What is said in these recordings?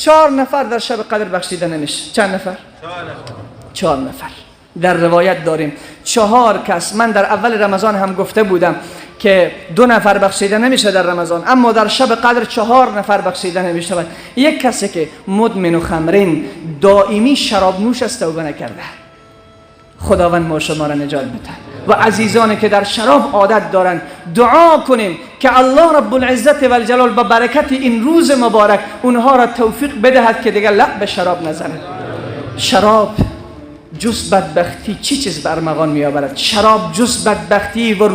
4 نفر در شب قدر بخشیده نمیشه. چند نفر؟ 4 نفر. در روایت داریم 4 کس. من در اول رمضان هم گفته بودم که 2 نفر بخشیده نمیشه در رمضان، اما در شب قدر 4 نفر بخشیده نمیشه. یک کسی که مدمن و خمرین دائمی شراب نوش است، توبه نکرده، خداوند ما شما را نجات بده. و عزیزانی که در شراب عادت دارند، دعا کنیم که الله رب العزت و الجلال با برکت این روز مبارک اونها را توفیق بدهد که دیگر لب به شراب نزنند. شراب جز بدبختی چی چیز برمغان می آورد؟ شراب جز بدبختی و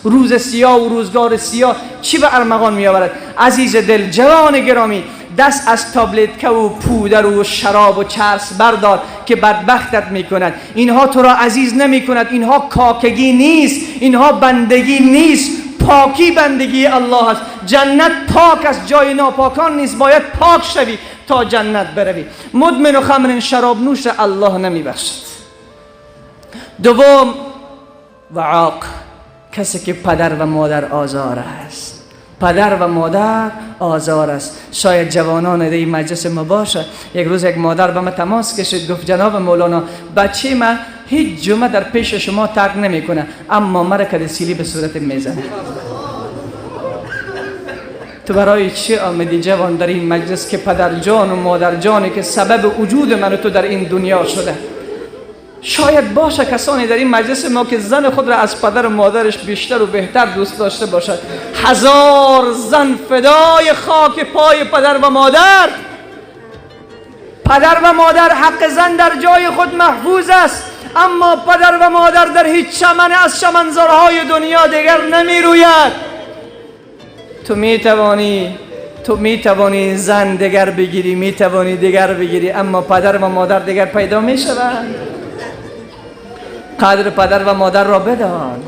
روز سیاه و روزگار سیاه چی به ارمغان می آورد؟ عزیز دل، جوان گرامی، دست از تابلتکه و پودر و شراب و چرس بردار که بدبختت می کند. اینها تو را عزیز نمی کند. اینها کاکگی نیست، اینها بندگی نیست. پاکی بندگی الله است. جنت پاک است، جای ناپاکان نیست. باید پاک شوی تا جنت بروی. مدمن و خمر شراب نوش الله نمی بخشد. دوم و عاق، کسی که پدر و مادر آزار است. پدر و مادر آزار است. شاید جوانان در این مجلس ما باشه. یک روز یک مادر به من تماس کشید، گفت جناب مولانا بچه من هیچ جمعه در پیش شما ترک نمیکنه، اما مرا کدسیلی به صورت میزنه. تو برای چی آمدی جوان در این مجلس که پدر جان و مادر جانی که سبب وجود من تو در این دنیا شده؟ شاید باشه کسانی در این مجلس ما که زن خود را از پدر و مادرش بیشتر و بهتر دوست داشته باشد. 1000 زن فدای خاک پای پدر و مادر. پدر و مادر حق زن در جای خود محفوظ است، اما پدر و مادر در هیچ چمن از چمنزارهای دنیا دیگر نمی روید. تو می توانی زن دیگر بگیری، می توانی دیگر بگیری، اما پدر و مادر دیگر پیدا می شوند. قدر پدر و مادر را بدان.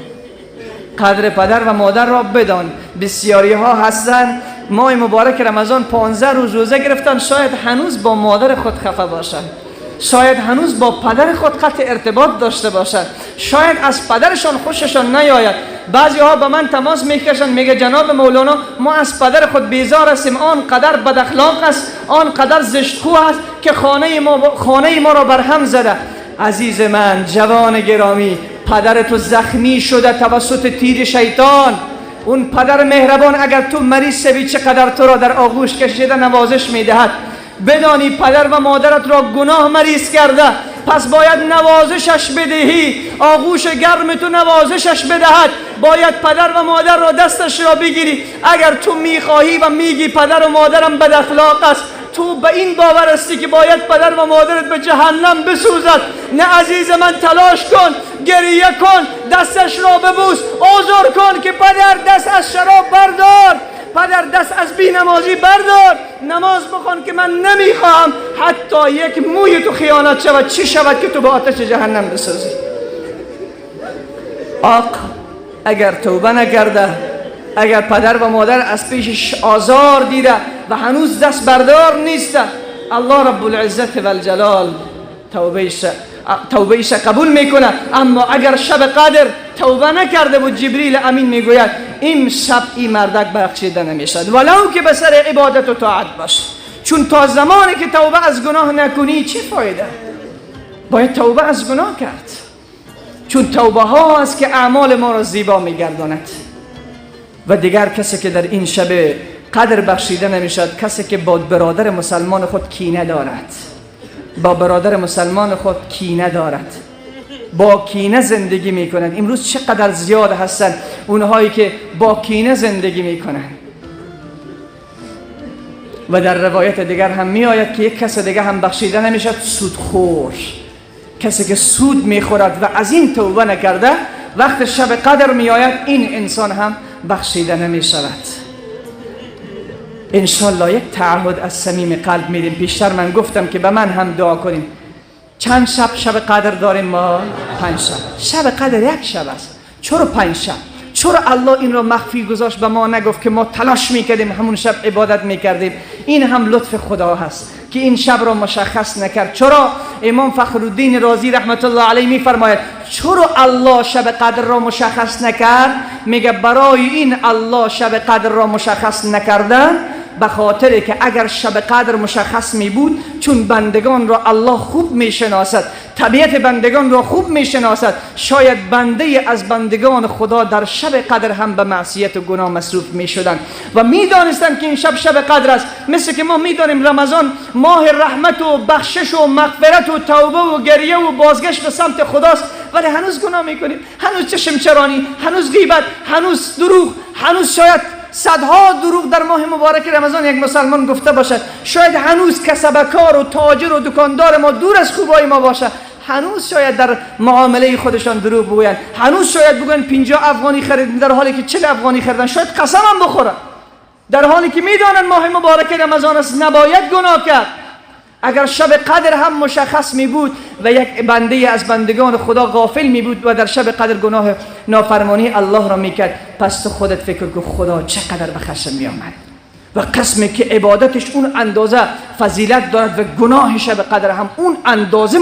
قدر پدر و مادر را بدان. بسیاری ها هستن ماه مبارک رمضان 15 روز روزه گرفتن، شاید هنوز با مادر خود خفه باشن، شاید هنوز با پدر خود قطع ارتباط داشته باشند، شاید از پدرشان خوششان نیاید. بعضی ها به من تماس میکشن، میگه جناب مولانا ما از پدر خود بیزار هستیم، آن قدر بد اخلاق است، آن قدر زشتخو است که خانه ما را برهم زده. عزیز من، جوان گرامی، پدر تو زخمی شده توسط تیر شیطان. اون پدر مهربان اگر تو مریض شوی چقدر تو را در آغوش کشیده نوازش میدهد. بدانی پدر و مادرت را گناه مریض کرده، پس باید نوازشش بدهی. آغوش گرم تو نوازشش بدهد. باید پدر و مادر را دستش را بگیری. اگر تو میخواهی و میگی پدر و مادرم بد اخلاق است، تو به این باور هستی که باید پدر و مادرت به جهنم بسوزد. نه عزیز من، تلاش کن، گریه کن، دستش را ببوس، عذر کن که پدر دست از شراب بردار، پدر دست از بی‌نمازی بردار، نماز بخوان که من نمیخواهم حتی یک موی تو خیانت شود. چی شود که تو به آتش جهنم بسازی؟ آقا اگر توبه نکرده، اگر پدر و مادر از پیشش آزار دیده و هنوز دست بردار نیسته، الله رب العزت و الجلال توبهش قبول میکنه. اما اگر شب قدر توبه نکرده بود، جبریل امین میگوید این شب این مردک بخشیده نمیشد، ولو که به سر عبادت و طاعت باشه. چون تا زمانی که توبه از گناه نکنی چه فایده؟ باید توبه از گناه کرد، چون توبه ها است که اعمال ما را زیبا میگرداند. و دیگر کسی که در این شب قدر بخشیده نمیشد، کسی که با برادر مسلمان خود کینه دارد، با برادر مسلمان خود کینه دارد، با کینه زندگی میکنند. امروز چقدر زیاد هستند اونهایی که با کینه زندگی میکنند. و در روایت دیگر هم می آید که یک کس دیگر هم بخشیده نمیشد، سودخور، کسی که سود میخورد و از این توبه نکرده، وقت شب قدر می آید این انسان هم بخشیده نمی شود. انشالله یک تعهد از صمیم قلب میدیم. پیشتر من گفتم که به من هم دعا کنیم. چند شب قدر داریم ما؟ 5 شب. شب قدر یک شب است. چرا 5 شب؟ چرا الله این رو مخفی گذاشت؟ به ما نگفت که ما تلاش میکردیم همون شب عبادت میکردیم؟ این هم لطف خدا هست که این شب رو مشخص نکرد. چرا امام فخرالدین رازی رحمت الله علیه میفرماید چرا الله شب قدر را مشخص نکرد؟ میگه برای این الله شب قدر را مشخص نکردن به خاطر که اگر شب قدر مشخص می بود، چون بندگان را الله خوب می شناسد، طبیعت بندگان را خوب می شناسد، شاید بنده از بندگان خدا در شب قدر هم به معصیت و گناه مصروف می شدند و می دانستند که این شب قدر است. مثل که ما می دانیم رمضان ماه رحمت و بخشش و مغفرت و توبه و گریه و بازگشت به سمت خداست، ولی هنوز گناه می کنیم، هنوز چشم چرانی، هنوز غیبت، هنوز دروغ، هنوز شاید صدها دروغ در ماه مبارک رمضان یک مسلمان گفته باشد، شاید هنوز کسبکار و تاجر و دکاندار ما دور از خوبای ما باشد، هنوز شاید در معامله خودشان دروغ بگویند، هنوز شاید بگویند 50 افغانی خریدن در حالی که 40 افغانی خریدن، شاید قسم هم بخورن در حالی که میدانند ماه مبارک رمضان است، نباید گناه کرد. اگر شب قدر هم مشخص می بود و یک بنده از بندگان خدا غافل می بود و در شب قدر گناه نافرمانی الله را می کرد، پس تو خودت فکر کن خدا چقدر به خشم می آمد و قسمی که عبادتش اون اندازه فضیلت دارد و گناه شب قدر هم اون اندازه